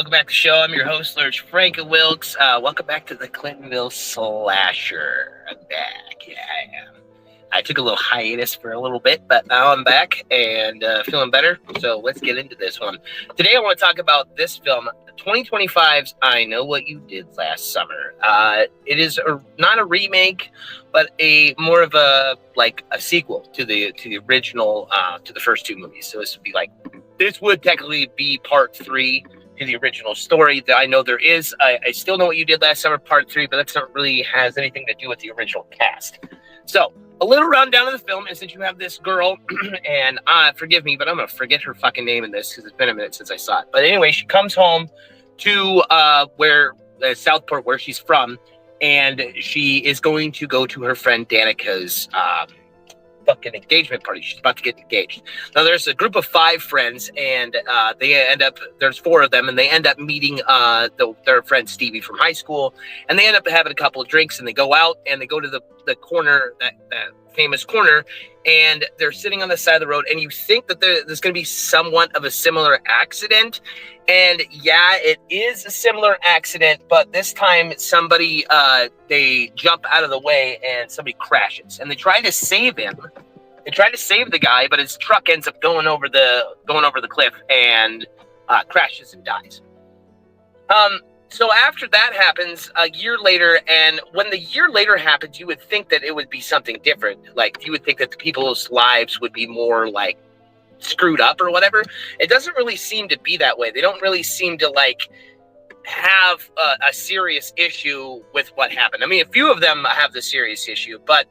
welcome back to the show. I'm your host, Lurch Frank Wilkes. Welcome back to the Clintonville Slasher. I'm back. Yeah, I am. I took a little hiatus for a little bit, but now I'm back and feeling better. So let's get into this one. Today I want to talk about this film, 2025's I Know What You Did Last Summer. It is not a remake, but more of a sequel to the original, to the first two movies. So this would technically be part 3 to the original story. That I know there is. I Still Know What You Did Last Summer, part 3, but that's not really has anything to do with the original cast. So a little rundown of the film is that you have this girl, and forgive me, but I'm gonna forget her fucking name in this because it's been a minute since I saw it. But anyway, she comes home to Southport, where she's from, and she is going to go to her friend Danica's fucking engagement party. She's about to get engaged. Now there's a group of 5 friends, and there's 4 of them, and they end up meeting their friend Stevie from high school, and they end up having a couple of drinks, and they go out and they go to the corner, that famous corner, and they're sitting on the side of the road, and you think that there's going to be somewhat of a similar accident. And yeah, it is a similar accident, but this time somebody they jump out of the way and somebody crashes, and they try to save him. They try to save the guy, but his truck ends up going over the cliff and crashes and dies. So after that happens, a year later, and when the year later happens, you would think that it would be something different. Like, you would think that the people's lives would be more like screwed up or whatever. It doesn't really seem to be that way. They don't really seem to have a serious issue with what happened. I mean, a few of them have the serious issue, but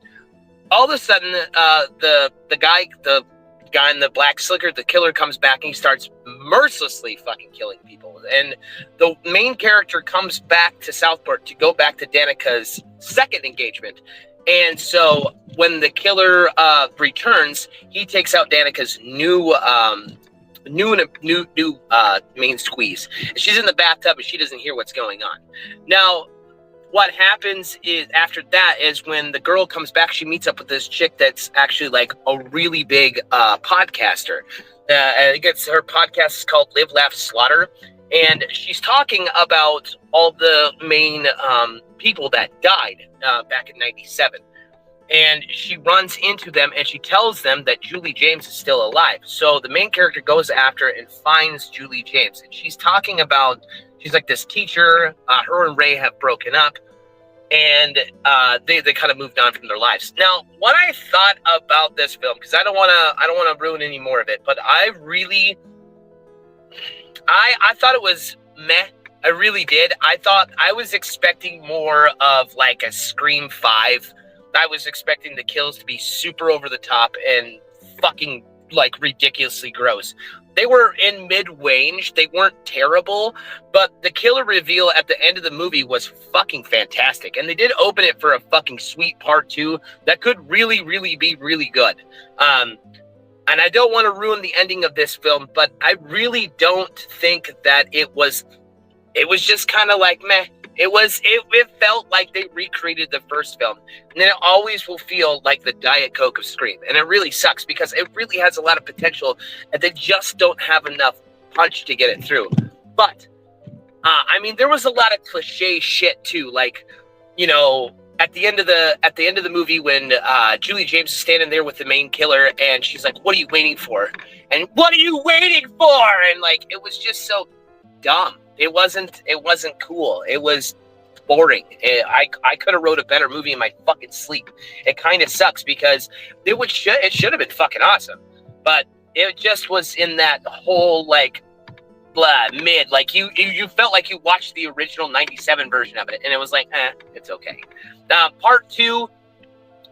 all of a sudden, the guy in the black slicker, the killer, comes back and he starts mercilessly fucking killing people. And the main character comes back to Southport to go back to Danica's second engagement. And so when the killer returns, he takes out Danica's new main squeeze. She's in the bathtub and she doesn't hear what's going on. Now, what happens is after that is when the girl comes back, she meets up with this chick that's actually like a really big podcaster. I guess her podcast is called Live, Laugh, Slaughter. And she's talking about all the main people that died back in 97. And she runs into them and she tells them that Julie James is still alive. So the main character goes after and finds Julie James. And she's talking about, she's like this teacher, her and Ray have broken up, and they kind of moved on from their lives. Now, what I thought about this film, because I don't want to ruin any more of it, but I thought it was meh. I really did. I thought I was expecting more of like a Scream 5. I was expecting the kills to be super over the top and fucking like ridiculously gross. They were in mid-range. They weren't terrible, but the killer reveal at the end of the movie was fucking fantastic. And they did open it for a fucking sweet part 2 that could really, really be really good. And I don't want to ruin the ending of this film, but I really don't think that it was just kind of like meh. It felt like they recreated the first film, and then it always will feel like the Diet Coke of Scream, and it really sucks because it really has a lot of potential, and they just don't have enough punch to get it through. But I mean, there was a lot of cliche shit too, like, you know, at the end of the movie when Julie James is standing there with the main killer, and she's like, "What are you waiting for?" And "What are you waiting for?" And like, it was just so dumb. It wasn't cool. It was boring. I could have wrote a better movie in my fucking sleep. It kind of sucks because it should have been fucking awesome, but it just was in that whole like mid. Like you felt like you watched the original 97 version of it, and it was like, it's okay. Part 2,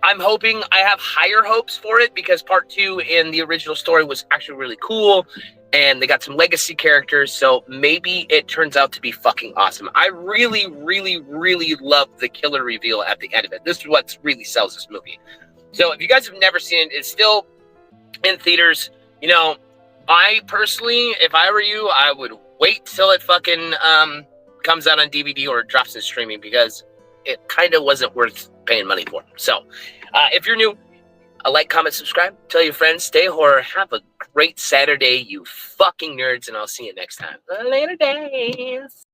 I'm hoping, I have higher hopes for it because part 2 in the original story was actually really cool. And they got some legacy characters, so maybe it turns out to be fucking awesome. I really, really, really love the killer reveal at the end of it. This is what really sells this movie. So if you guys have never seen it, it's still in theaters. You know, I personally, if I were you, I would wait till it fucking comes out on DVD or drops in streaming because it kind of wasn't worth paying money for. So if you're new, like, comment, subscribe. Tell your friends. Stay horror. Have a great Saturday, you fucking nerds, and I'll see you next time. Later days.